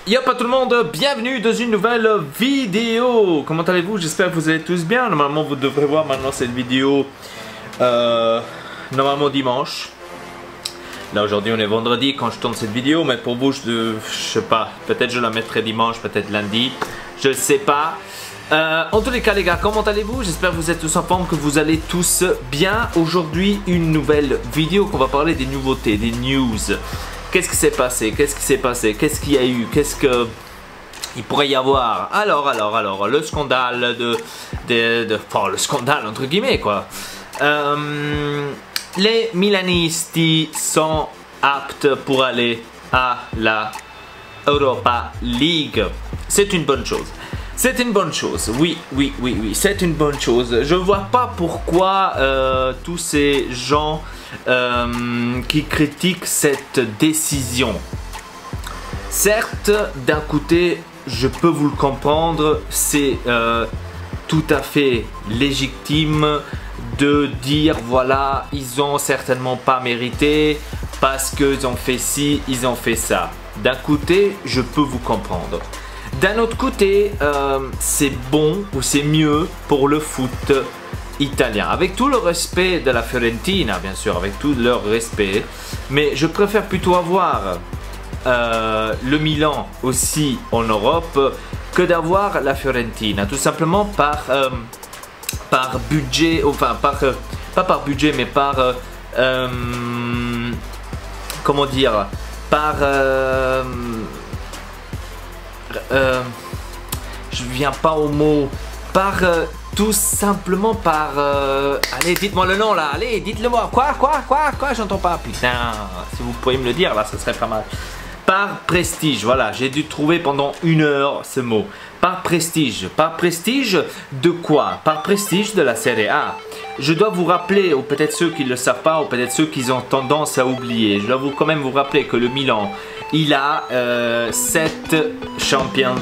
Yo pas tout le monde, bienvenue dans une nouvelle vidéo. Comment allez-vous? J'espère que vous allez tous bien. Normalement vous devrez voir maintenant cette vidéo normalement dimanche. Là aujourd'hui on est vendredi quand je tourne cette vidéo, mais pour vous je sais pas, peut-être je la mettrai dimanche, peut-être lundi, je ne sais pas. En tous les cas les gars, comment allez-vous? J'espère que vous êtes tous en forme, que vous allez tous bien. Aujourd'hui une nouvelle vidéo qu'on va parler des nouveautés, des news. Qu'est-ce qui s'est passé? Qu'est-ce qui s'est passé? Qu'est-ce qu'il y a eu? Qu'est-ce que il pourrait y avoir? Alors, le scandale enfin, le scandale entre guillemets quoi. Les Milanisti sont aptes pour aller à la Europa League. C'est une bonne chose. C'est une bonne chose, oui, c'est une bonne chose. Je vois pas pourquoi tous ces gens qui critiquent cette décision. Certes, d'un côté, je peux vous le comprendre, c'est tout à fait légitime de dire voilà, ils ont certainement pas mérité parce qu'ils ont fait ci, ils ont fait ça. D'un côté, je peux vous comprendre. D'un autre côté, c'est bon ou c'est mieux pour le foot italien. Avec tout le respect de la Fiorentina, bien sûr, avec tout leur respect, mais je préfère plutôt avoir le Milan aussi en Europe que d'avoir la Fiorentina, tout simplement par budget, enfin pas par budget, mais par comment dire, par je viens pas au mot, par tout simplement par allez, dites-moi le nom là, allez, dites-le moi. Quoi, j'entends pas, putain, si vous pourriez me le dire là, ça serait pas mal. Par prestige, voilà, j'ai dû trouver pendant une heure ce mot. Par prestige de quoi? Par prestige de la Serie A. Je dois vous rappeler, ou peut-être ceux qui ne le savent pas, ou peut-être ceux qui ont tendance à oublier, je dois quand même vous rappeler que le Milan, il a 7 Champions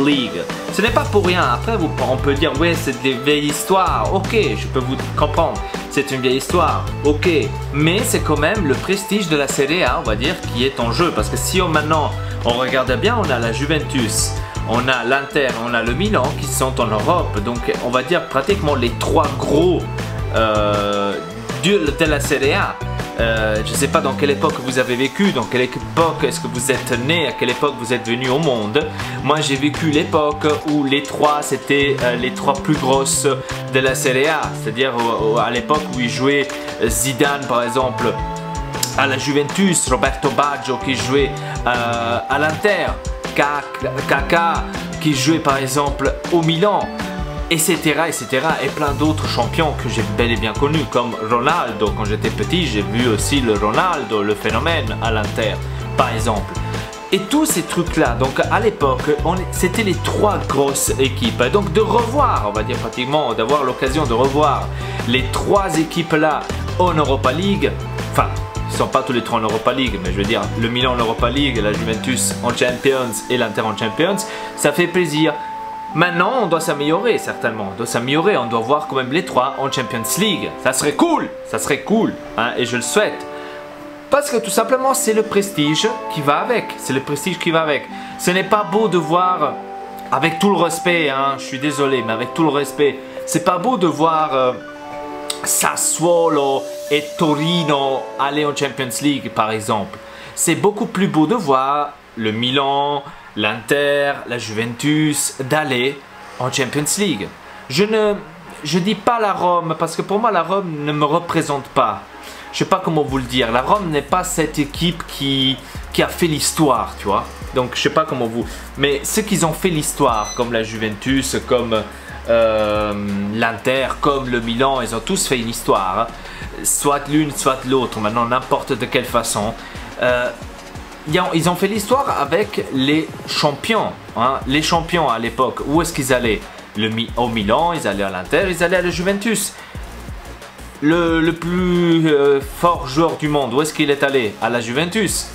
League. Ce n'est pas pour rien. Après, on peut dire, ouais, c'est des vieilles histoires. Ok, je peux vous comprendre. C'est une vieille histoire. Ok, mais c'est quand même le prestige de la Serie A, on va dire, qui est en jeu. Parce que si maintenant, on regarde bien, on a la Juventus, on a l'Inter, on a le Milan qui sont en Europe. Donc, on va dire pratiquement les trois gros de la Serie A. Je ne sais pas dans quelle époque vous avez vécu, dans quelle époque est-ce que vous êtes né, à quelle époque vous êtes venu au monde. Moi j'ai vécu l'époque où les trois c'était les trois plus grosses de la Serie A, c'est-à-dire à l'époque où il jouait Zidane par exemple à la Juventus, Roberto Baggio qui jouait à l'Inter, Kaka qui jouait par exemple au Milan, etc. et plein d'autres champions que j'ai bel et bien connus comme Ronaldo. Quand j'étais petit, j'ai vu aussi le Ronaldo, le phénomène à l'Inter par exemple. Et tous ces trucs là, donc à l'époque c'était les trois grosses équipes. Donc de revoir, on va dire pratiquement, d'avoir l'occasion de revoir les trois équipes là en Europa League, enfin ils ne sont pas tous les trois en Europa League, mais je veux dire le Milan en Europa League, la Juventus en Champions et l'Inter en Champions, ça fait plaisir. Maintenant, on doit s'améliorer, certainement. On doit s'améliorer, on doit voir quand même les trois en Champions League. Ça serait cool, hein, et je le souhaite. Parce que tout simplement, c'est le prestige qui va avec. C'est le prestige qui va avec. Ce n'est pas beau de voir, avec tout le respect, hein, je suis désolé, mais avec tout le respect, c'est pas beau de voir Sassuolo et Torino aller en Champions League, par exemple. C'est beaucoup plus beau de voir le Milan, l'Inter, la Juventus d'aller en Champions League. Je dis pas la Rome parce que pour moi la Rome ne me représente pas. Je sais pas comment vous le dire. La Rome n'est pas cette équipe qui a fait l'histoire, tu vois. Donc je sais pas comment vous. Mais ceux qui ont fait l'histoire, comme la Juventus, comme l'Inter, comme le Milan, ils ont tous fait une histoire. Hein. Soit l'une, soit l'autre. Maintenant n'importe de quelle façon. Ils ont fait l'histoire avec les champions. Hein. Les champions à l'époque, où est-ce qu'ils allaient? Au Milan, ils allaient à l'Inter, ils allaient à la Juventus. Le plus fort joueur du monde, où est-ce qu'il est allé? À la Juventus.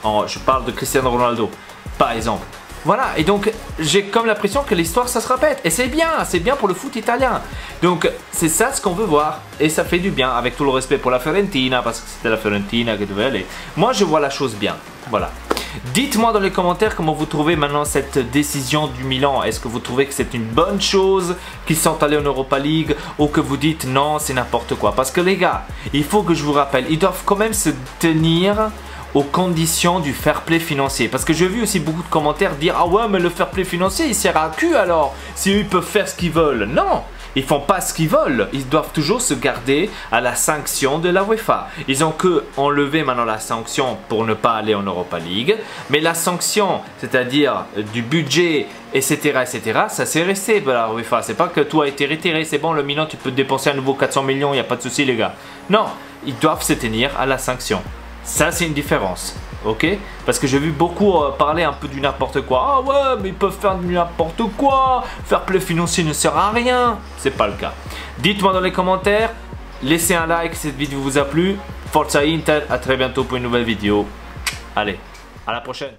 Je parle de Cristiano Ronaldo, par exemple. Voilà, et donc j'ai comme l'impression que l'histoire ça se répète. Et c'est bien pour le foot italien. Donc c'est ça ce qu'on veut voir. Et ça fait du bien, avec tout le respect pour la Fiorentina, parce que c'était la Fiorentina qui devait aller. Moi je vois la chose bien, voilà. Dites-moi dans les commentaires comment vous trouvez maintenant cette décision du Milan. Est-ce que vous trouvez que c'est une bonne chose qu'ils sont allés en Europa League ou que vous dites non, c'est n'importe quoi? Parce que les gars, il faut que je vous rappelle, ils doivent quand même se tenir aux conditions du fair play financier. Parce que j'ai vu aussi beaucoup de commentaires dire « Ah ouais, mais le fair play financier, il sert à cul alors, si eux ils peuvent faire ce qu'ils veulent. » Non, ils font pas ce qu'ils veulent. Ils doivent toujours se garder à la sanction de la UEFA. Ils ont que enlevé maintenant la sanction pour ne pas aller en Europa League. Mais la sanction, c'est-à-dire du budget, etc., etc., ça s'est resté pour la UEFA. C'est pas que tout a été retiré, c'est bon, le Milan, tu peux dépenser à nouveau 400 millions, il n'y a pas de souci les gars. Non, ils doivent se tenir à la sanction. Ça, c'est une différence, ok? Parce que j'ai vu beaucoup parler un peu du n'importe quoi. Ah ouais, mais ils peuvent faire du n'importe quoi. Fair play financier ne sert à rien. C'est pas le cas. Dites-moi dans les commentaires. Laissez un like si cette vidéo vous a plu. Forza Inter, à très bientôt pour une nouvelle vidéo. Allez, à la prochaine.